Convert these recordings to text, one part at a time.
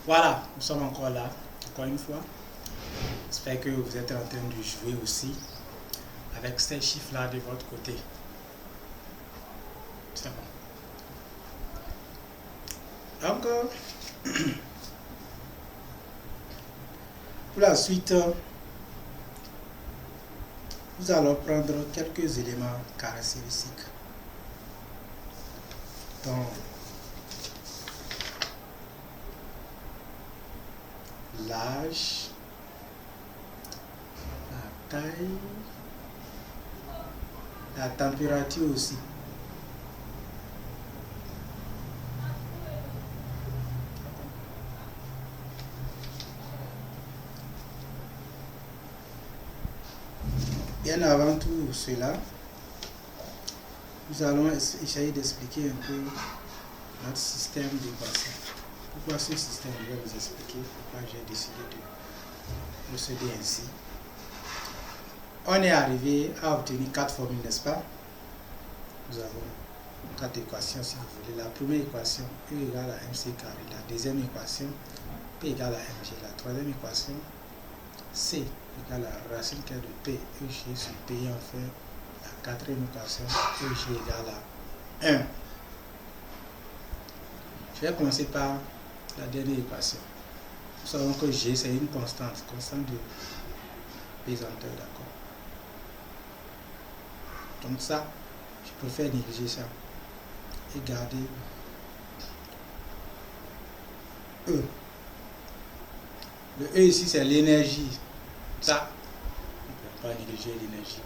Voilà, nous sommes encore là, encore une fois. J'espère que vous êtes en train de jouer aussi avec ces chiffres-là de votre côté. C'est bon. Encore. Pour la suite, nous allons prendre quelques éléments caractéristiques. Donc, l'âge, la taille, la température aussi. Bien avant tout cela, nous allons essayer d'expliquer un peu notre système d'équation. Pourquoi ce système? Je vais vous expliquer pourquoi j'ai décidé de procéder ainsi. On est arrivé à obtenir 4 formules, n'est-ce pas? Nous avons 4 équations si vous voulez. La première équation, E égale à mc carré. La deuxième équation, P égale à mg. La troisième équation, C égale à la racine carrée de P, EG sur P. Et enfin, la quatrième équation, EG égale à 1. Je vais commencer par la dernière équation. Nous savons que G, c'est une constante de pesanteur, d'accord? Donc ça, je préfère négliger ça et garder E. Le E ici, c'est l'énergie. Ça, on ne peut pas négliger l'énergie.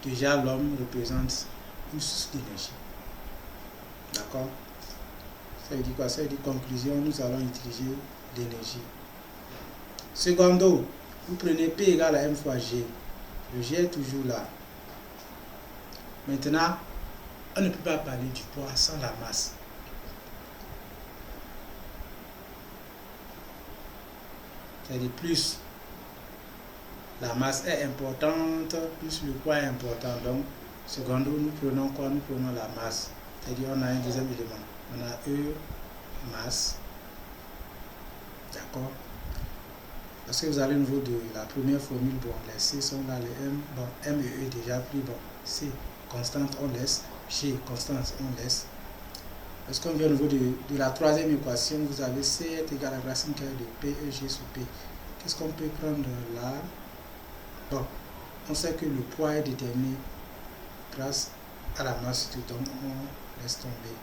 Déjà, l'homme représente une source d'énergie. D'accord? Ça veut dire quoi? Ça veut dire conclusion, nous allons utiliser l'énergie. Secondo, vous prenez P égale à M fois G. Le G est toujours là. Maintenant, on ne peut pas parler du poids sans la masse. C'est-à-dire plus la masse est importante, plus le poids est important. Donc, secondo, nous prenons quoi? Nous prenons la masse. C'est-à-dire on a un deuxième élément. On a E, masse. D'accord? Parce que vous allez au niveau de la première formule, bon, les C sont là, les M, bon, M et E déjà pris, bon, C, constante, on laisse, G, constante, on laisse. Parce qu'on vient au niveau de la troisième équation, vous avez C est égal à la racine carrée de P, E, G sur P. Qu'est-ce qu'on peut prendre là? Bon, on sait que le poids est déterminé grâce à la masse, donc on laisse tomber.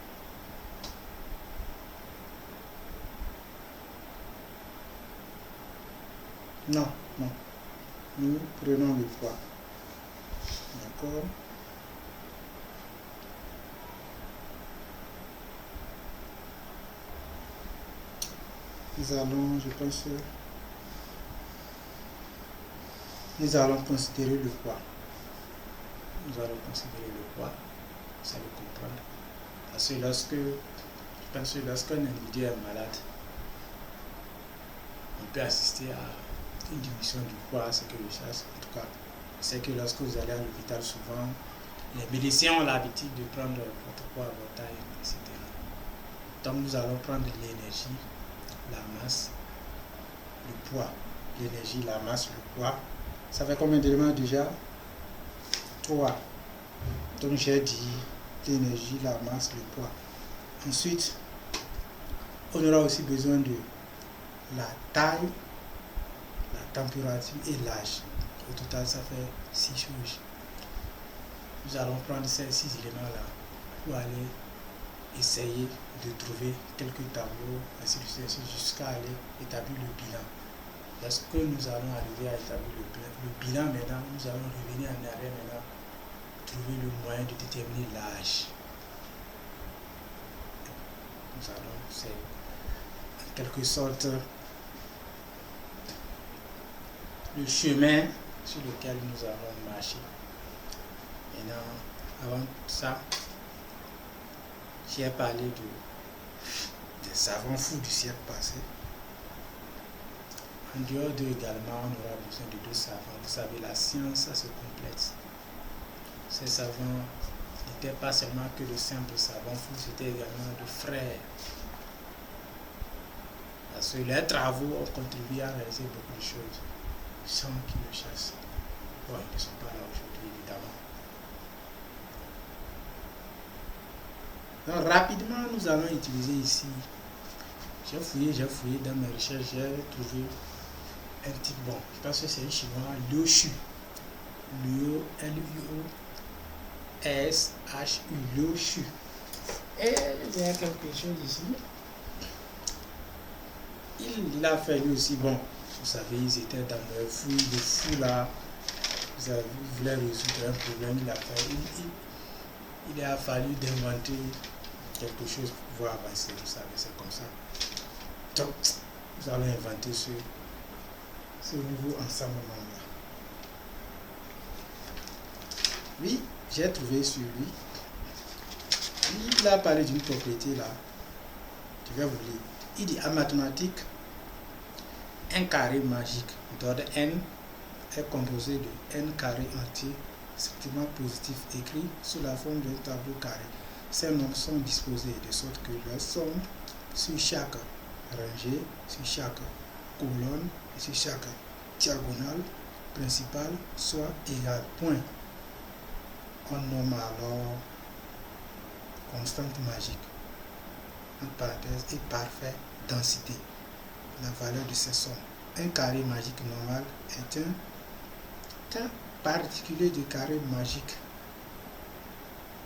Non, non. Nous prenons le poids. D'accord? Nous allons, je pense, nous allons considérer le poids. Nous allons considérer le poids. Vous allez comprendre. Parce que lorsqu'un individu est malade, on peut assister à une diminution du poids, ce que je cherche. En tout cas, c'est que lorsque vous allez à l'hôpital, souvent, les médecins ont l'habitude de prendre votre poids, votre taille, etc. Donc, nous allons prendre l'énergie, la masse, le poids. L'énergie, la masse, le poids. Ça fait combien d'éléments déjà? 3. Donc, j'ai dit l'énergie, la masse, le poids. Ensuite, on aura aussi besoin de la taille, la température et l'âge. Au total, ça fait 6 choses. Nous allons prendre ces 6 éléments-là pour aller essayer de trouver quelques tableaux, ainsi de suite, jusqu'à aller établir le bilan. Lorsque nous allons arriver à établir le bilan maintenant, nous allons revenir en arrière maintenant, trouver le moyen de déterminer l'âge. Nous allons, c'est en quelque sorte le chemin sur lequel nous allons marcher. Maintenant, avant ça, j'ai parlé des savants fous du siècle passé. En dehors d'eux également, on aura besoin de 2 savants. Vous savez, la science, ça se complète. Ces savants n'étaient pas seulement que de simples savants fous, c'était également de frères. Parce que leurs travaux ont contribué à réaliser beaucoup de choses sans qu'ils le chassent. Bon, ils ne sont pas là aujourd'hui, évidemment. Donc, rapidement, nous allons utiliser ici. J'ai fouillé dans mes recherches, j'ai trouvé un type, bon, je pense que c'est un chinois, Liu Shu. Liu, L-U-O-S-H-U, Liu Shu. Et il y a quelque chose ici. Il a fait lui aussi, bon, vous savez, ils étaient dans leur fouille, le fou là, vous avez, il voulait résoudre un problème, il a fallu d'inventer quelque chose pour pouvoir avancer, vous savez, c'est comme ça. Donc, nous allons inventer ce nouveau ensemblement-là. Oui, j'ai trouvé sur lui. Il a parlé d'une propriété là. Je vais vous lire. Il dit en mathématiques, un carré magique d'ordre n est composé de n carré entier strictement positif écrit sous la forme d'un tableau carré. Ces nombres sont disposés de sorte que leur somme sur chaque rangée, sur chaque colonne et sur chaque diagonale principale soit égale. Point. On nomme alors constante magique, entre parenthèses, et parfaite densité, la valeur de ces sommes. Un carré magique normal est un particulier de carré magique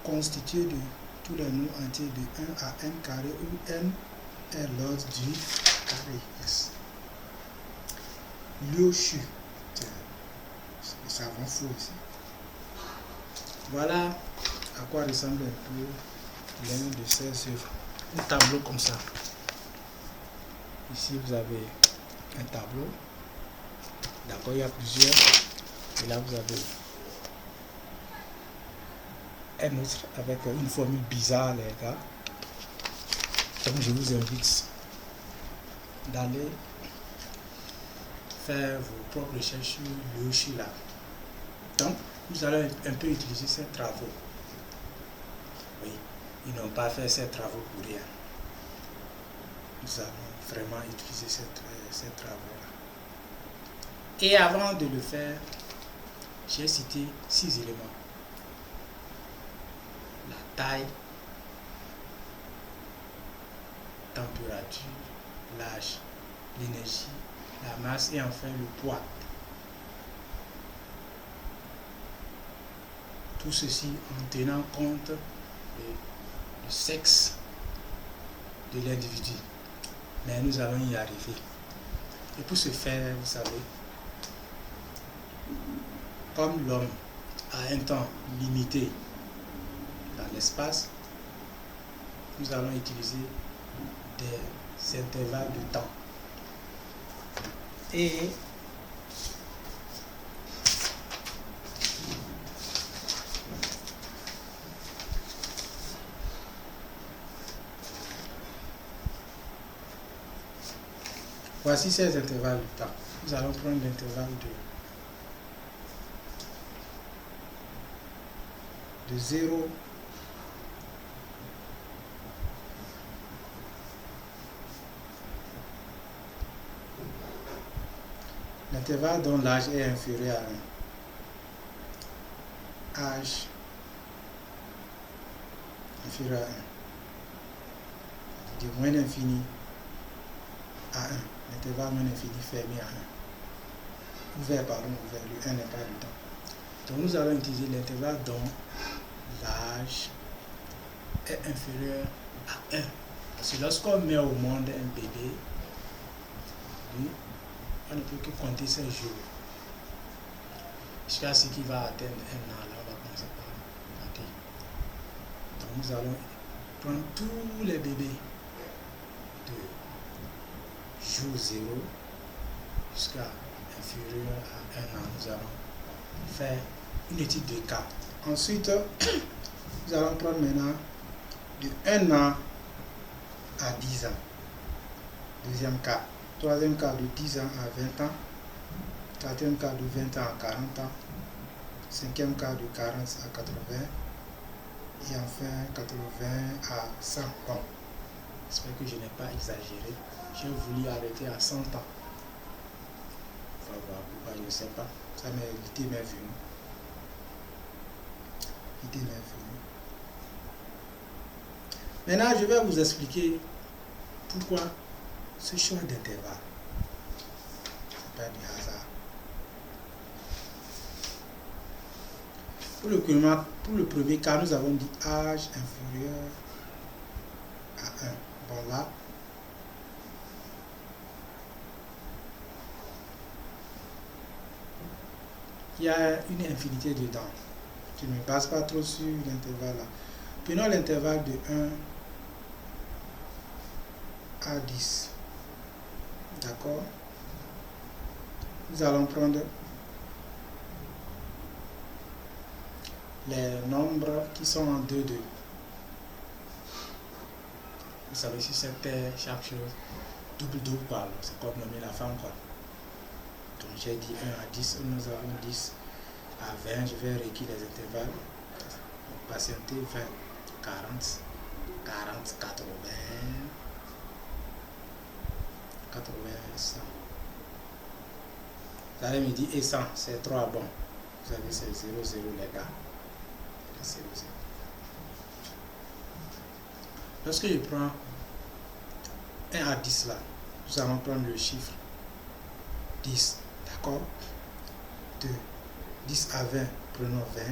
constitué de tous les nombres entiers de 1 à n carré où n est l'ordre du carré. Yes. Liu Shu, le savant fou aussi. Voilà à quoi ressemble un peu l'un de ces œuvres. Un tableau comme ça. Ici vous avez un tableau. D'accord, il y a plusieurs. Et là vous avez un autre avec une formule bizarre, les gars. Donc je vous invite d'aller faire vos propres recherches sur le Shu là. Donc nous allons un peu utiliser ces travaux. Oui, ils n'ont pas fait ces travaux pour rien. Nous allons vraiment utiliser ces travaux-là. Et avant de le faire, j'ai cité 6 éléments. La taille, température, l'âge, l'énergie, la masse et enfin le poids. Tout ceci en tenant compte du sexe de l'individu. Mais nous allons y arriver. Et pour ce faire, vous savez, comme l'homme a un temps limité dans l'espace, nous allons utiliser des intervalles de temps. Et voici ces intervalles de temps. Nous allons prendre l'intervalle de 0 l'intervalle dont l'âge est inférieur à 1. Âge inférieur à 1. De moins l'infini à 1. L'intervalle moins infini fermé à 1. Ouvert, pardon, ouvert. Le 1 n'est pas dedans. Donc nous allons utiliser l'intervalle dont l'âge est inférieur à 1. Parce que lorsqu'on met au monde un bébé, lui, on ne peut que compter ses jours. Jusqu'à ce qu'il va atteindre 1 an, là on va commencer par compter. Donc nous allons prendre tous les bébés de jour 0 jusqu'à inférieur à 1 an. Nous allons faire une étude de cas. Ensuite, nous allons prendre maintenant de 1 an à 10 ans. Deuxième cas. Troisième cas de 10 ans à 20 ans. Quatrième cas de 20 ans à 40 ans. Cinquième cas de 40 à 80. Et enfin 80 à 100. Bon. J'espère que je n'ai pas exagéré. J'ai voulu arrêter à 100 ans. Enfin, voilà pourquoi, je ne sais pas. Ça m'est l'idée m'est venue. L'idée m'est venue. Maintenant, je vais vous expliquer pourquoi ce choix d'intervalle. C'est pas du hasard. Pour le premier cas, nous avons dit âge inférieur à 1. Bon là, il y a une infinité dedans. Je ne me base pas trop sur l'intervalle là. Prenons l'intervalle de 1 à 10. D'accord? Nous allons prendre les nombres qui sont en 2, 2. Vous savez, si c'était chaque chose double quoi, c'est comme nommer la femme quoi. Donc j'ai dit 1 à 10, nous avons 10 à 20, je vais réécrire les intervalles. Donc patienter 20, 40, 40, 80, 80, 100. Vous allez me dire, et 100, c'est 3, bon. Vous savez, c'est 0, 0 les gars. 0, 0. Lorsque je prends 1 à 10 là, nous allons prendre le chiffre 10, d'accord? 2, 10 à 20, prenons 20.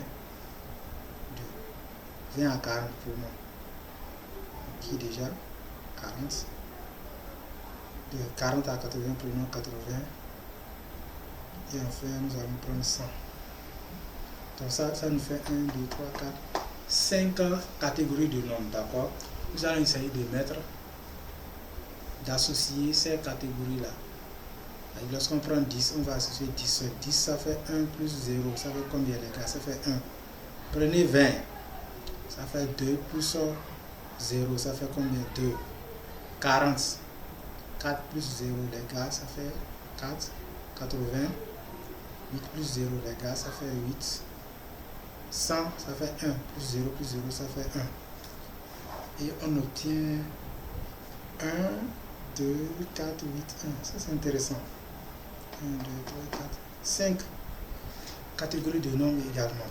2, 20 à 40, prenons qui déjà 40. 2, 40 à 80, prenons 80. Et enfin, nous allons prendre 100. Donc ça nous fait 1, 2, 3, 4, 5 catégories de nombres, d'accord? Nous allons essayer d'associer ces catégories-là. Lorsqu'on prend 10, on va associer 10. 10, ça fait 1 plus 0. Ça fait combien les gars? Ça fait 1. Prenez 20. Ça fait 2 plus 0. Ça fait combien? 2. 40. 4 plus 0 les gars, ça fait 4. 80. 8 plus 0 les gars, ça fait 8. 100, ça fait 1. Plus 0 plus 0, ça fait 1. Et on obtient 1, 2, 4, 8, 1. Ça, c'est intéressant. 1, 2, 3, 4, 5 catégories de nombres également.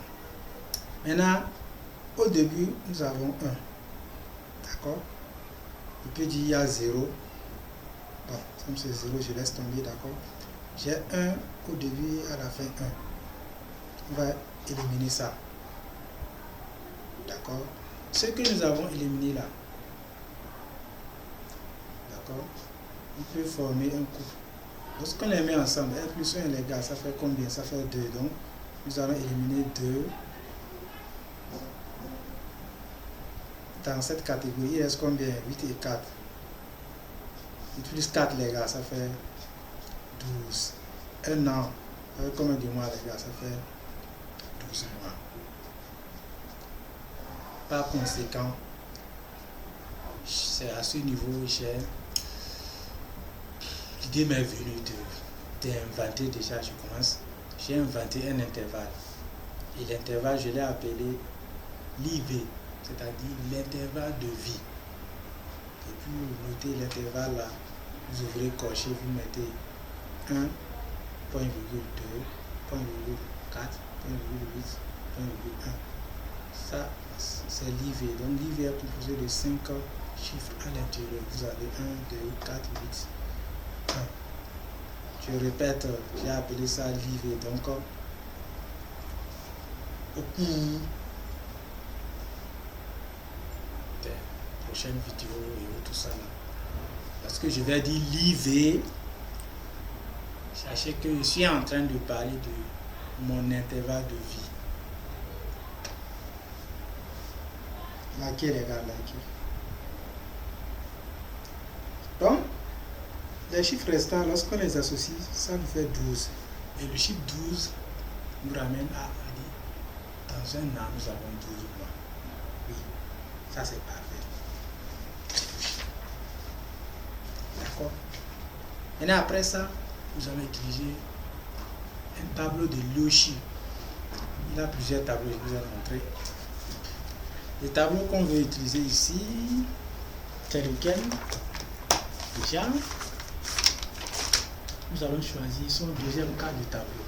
Maintenant, au début, nous avons 1. D'accord? Je peux dire il y a 0. Bon, comme c'est 0, je laisse tomber, d'accord? J'ai 1 au début et à la fin 1. On va éliminer ça. D'accord? Ce que nous avons éliminé là, d'accord, il peut former un couple. Lorsqu'on les met ensemble, 1 plus 1 les gars, ça fait combien? Ça fait 2. Donc, nous allons éliminer 2. Dans cette catégorie, il reste combien? 8 et 4. 8 plus 4 les gars, ça fait 12. Un an, avec combien de mois les gars? Ça fait 12 mois. Par conséquent, c'est à ce niveau, l'idée m'est venue d'inventer déjà, je commence. J'ai inventé un intervalle. Et l'intervalle, je l'ai appelé l'IV, c'est-à-dire l'intervalle de vie. Et puis vous notez l'intervalle là, vous ouvrez cocher, vous mettez 1, 0.2, 0.4, 0.8, 0.1. Ça, c'est l'IV. Donc l'IV est composé de 5 chiffres à l'intérieur. Vous avez 1, 2, 4, 8, 1. Je répète, j'ai appelé ça l'IV. Donc, au cours des prochaines vidéos et tout ça là, parce que je vais dire l'IV, sachez que je suis en train de parler de mon intervalle de vie. Likez les gars, likez. Donc, les chiffres restants, lorsqu'on les associe, ça nous fait 12. Et le chiffre 12 nous ramène à dire, dans un an, nous avons 12 mois. Oui, ça c'est parfait. D'accord? Maintenant, après ça, nous allons utiliser un tableau de Loshi. Il y a plusieurs tableaux, je vous ai montré. Les tableaux qu'on veut utiliser ici, c'est lequel? Déjà, nous allons choisir son deuxième cas de tableau.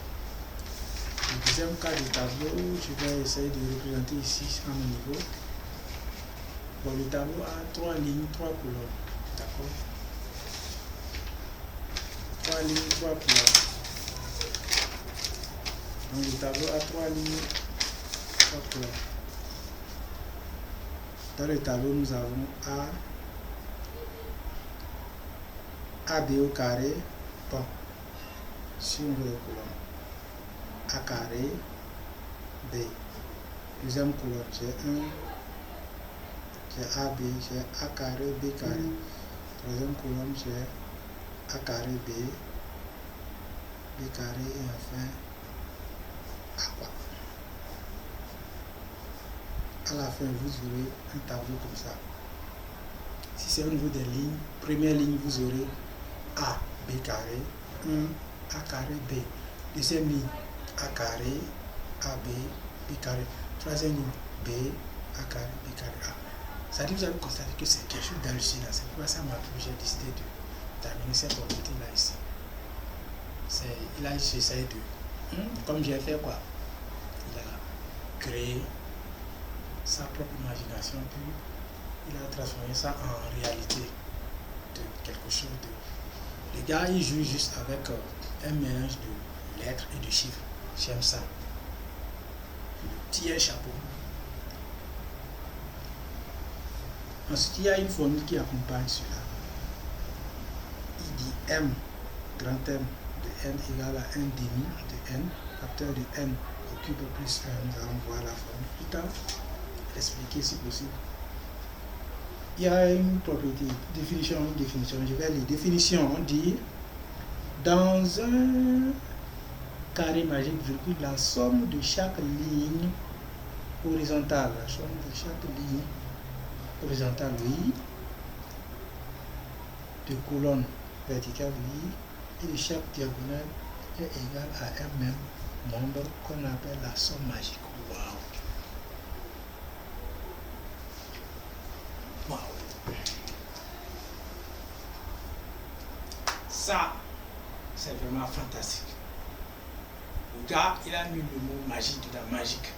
Le deuxième cas de tableau, je vais essayer de représenter ici à mon niveau. Bon, le tableau a 3 lignes, 3 colonnes. D'accord? 3 lignes, 3 colonnes. Donc, le tableau a 3 lignes, 3 colonnes. Dans le tableau, nous avons AB au carré. Bon, sur une colonne. A carré, B. Deuxième colonne, j'ai AB, j'ai A carré, B carré. Troisième colonne, j'ai A carré, B carré et enfin A quoi. À la fin, vous aurez un tableau comme ça. Si c'est au niveau des lignes, première ligne, vous aurez A, B carré, 1, A carré, B. Deuxième ligne, A carré, AB, B carré. Troisième ligne, B, A carré, B carré, A. Ça dit, vous allez constater que c'est quelque chose d'hallucinant. C'est pourquoi ça m'a plu, j'ai décidé de terminer cette propriété-là ici. Là, j'essaie de... Comme j'ai fait quoi? Il a créé sa propre imagination, puis il a transformé ça en réalité de quelque chose de... Les gars, ils jouent juste avec un mélange de lettres et de chiffres. J'aime ça. Le petit chapeau. Ensuite, il y a une formule qui accompagne cela. Il dit M, grand M de n égale à 1 demi de n, facteur de n au cube plus 1. Nous allons voir la formule plus tard, l'expliquer si possible. Il y a une propriété, définition. Je vais lire. Définition, on dit dans un carré magique, virgule, la somme de chaque ligne horizontale, la somme de chaque ligne horizontale, oui, de colonne verticale, oui, et de chaque diagonale est égale à un même nombre qu'on appelle la somme magique. Waouh! Waouh! Ça, c'est vraiment fantastique. Le gars, il a mis le mot magie dedans, magique.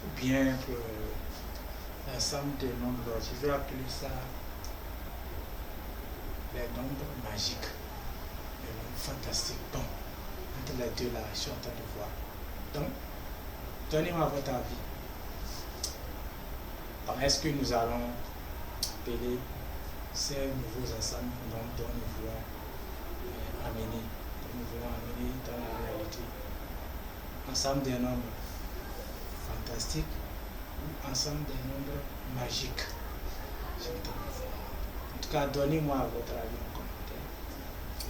Ou bien pour l'ensemble des nombres, je vais appeler ça les nombres magiques, les nombres fantastiques. Bon, entre les deux là, je suis en train de voir. Donc, donnez-moi votre avis. Est-ce que nous allons appeler ces nouveaux ensembles dont nous voulons amener, dans la réalité, ensemble des nombres fantastiques ou ensemble des nombres magiques? En tout cas, donnez-moi votre avis en commentaire.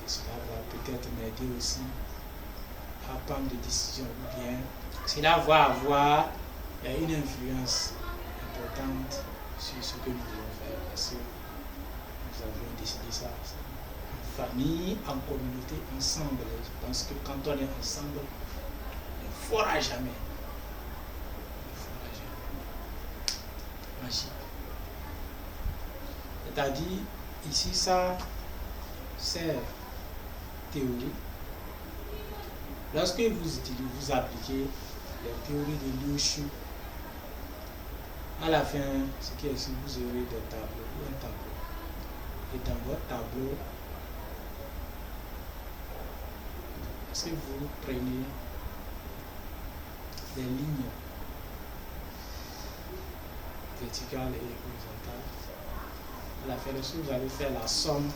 Et cela va peut-être m'aider aussi à prendre des décisions, ou bien cela va avoir une influence importante sur ce que nous voulons faire, parce que nous avons décidé ça en famille, en communauté, ensemble. Je pense que quand on est ensemble, on ne fera jamais. Magique. C'est-à-dire, ici, ça, c'est théorie. Lorsque vous appliquez les théories de Liu Shu, à la fin, ce qui est ici, vous aurez des tableaux ou un tableau. Et dans votre tableau, est-ce que vous prenez des lignes verticales et horizontales? À la fin, lorsque vous allez faire la somme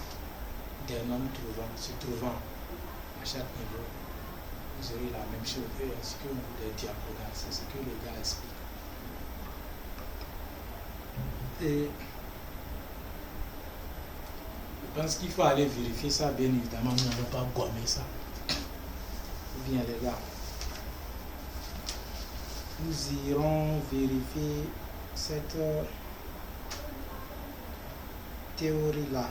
des nombres se trouvant à chaque niveau, vous aurez la même chose, ainsi que des diagonales. C'est ce que les gars expliquent. Et je pense qu'il faut aller vérifier ça, bien évidemment. Nous n'allons pas gommer ça. Ou bien les gars, nous irons vérifier cette théorie-là.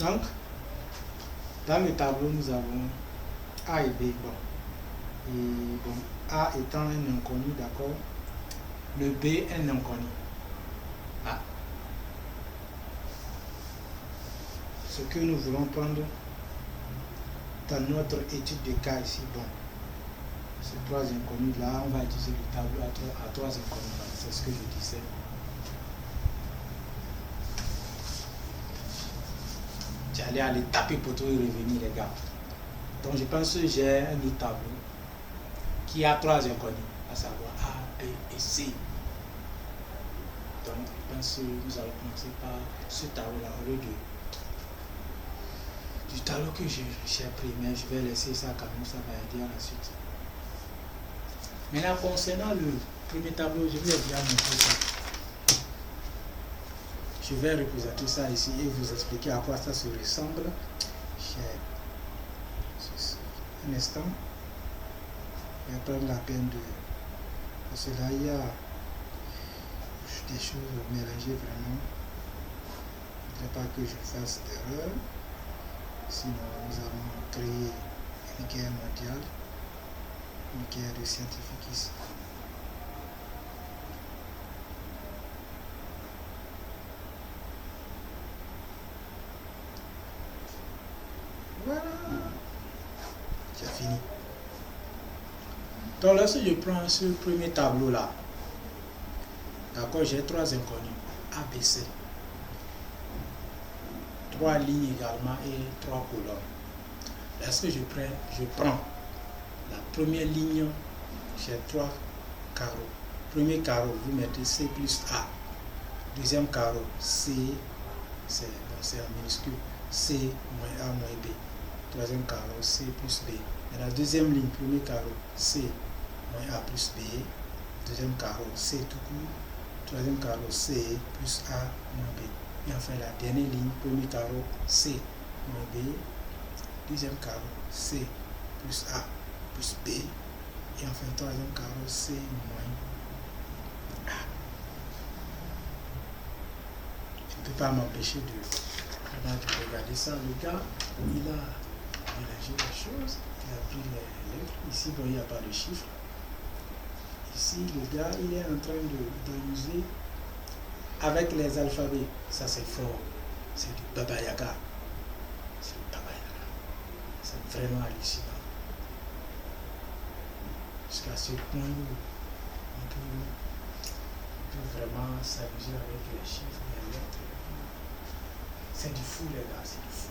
Donc, dans le tableau, nous avons A et B. Bon. Et bon, A étant un inconnu, d'accord. Le B, un inconnu. Ah. Ce que nous voulons prendre dans notre étude de cas ici, bon, ces trois inconnus là, on va utiliser le tableau à trois inconnus là, c'est ce que je disais. J'allais aller taper pour tout y revenir les gars. Donc je pense que j'ai un autre tableau qui a trois inconnus, à savoir A, B et C. Donc je pense que nous allons commencer par ce tableau là au lieu du tableau que j'ai pris, mais je vais laisser ça quand même, ça va aider à la suite. Maintenant concernant le premier tableau, je vais bien montrer ça. Je vais représenter ça ici et vous expliquer à quoi ça se ressemble. Un instant. Je vais prendre la peine de... Parce que là, il y a des choses mélangées vraiment. Il ne faut pas que je fasse d'erreur. Sinon, nous allons créer une guerre mondiale. Une guerre de scientifiques ici. Voilà. J'ai fini. Donc là, si je prends ce premier tableau là, d'accord, j'ai trois inconnus, A, B, C. Trois lignes également et trois colonnes. Lorsque je prends la première ligne, j'ai trois carreaux. Premier carreau, vous mettez C plus A. Deuxième carreau, C, c'est en minuscule, C moins A moins B. Troisième carreau, C plus B. Et la deuxième ligne, premier carreau, C moins A plus B. Deuxième carreau, C tout court. Troisième carreau, C plus A moins B. Et enfin la dernière ligne, premier carreau, C moins B. Deuxième carreau, C plus A plus B. Et enfin troisième carreau, C moins A. Je ne peux pas m'empêcher de regarder ça. Le gars, il a mélangé les choses. Il a pris les lettres. Ici, bon, il n'y a pas de chiffres. Ici, le gars, il est en train d'amuser avec les alphabets. Ça, c'est fort. C'est du Baba Yaga. C'est du Baba Yaga. C'est vraiment hallucinant. Jusqu'à ce point où on peut vraiment s'amuser avec les chiffres, les lettres. C'est du fou, les gars, c'est du fou.